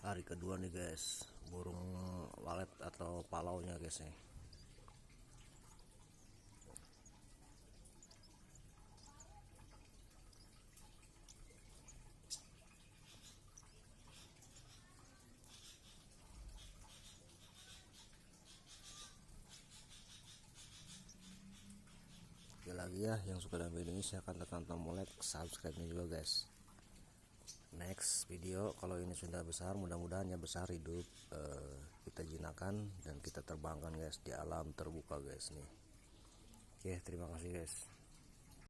Hari kedua nih guys, burung walet atau palaunya guys nih. Oke lagi ya, yang suka dengan video ini silahkan tekan tombol like, subscribe nya juga guys. Next video kalau ini sudah besar, mudah-mudahan ya besar hidup, kita jinakan dan kita terbangkan guys di alam terbuka guys nih. Oke, terima kasih guys.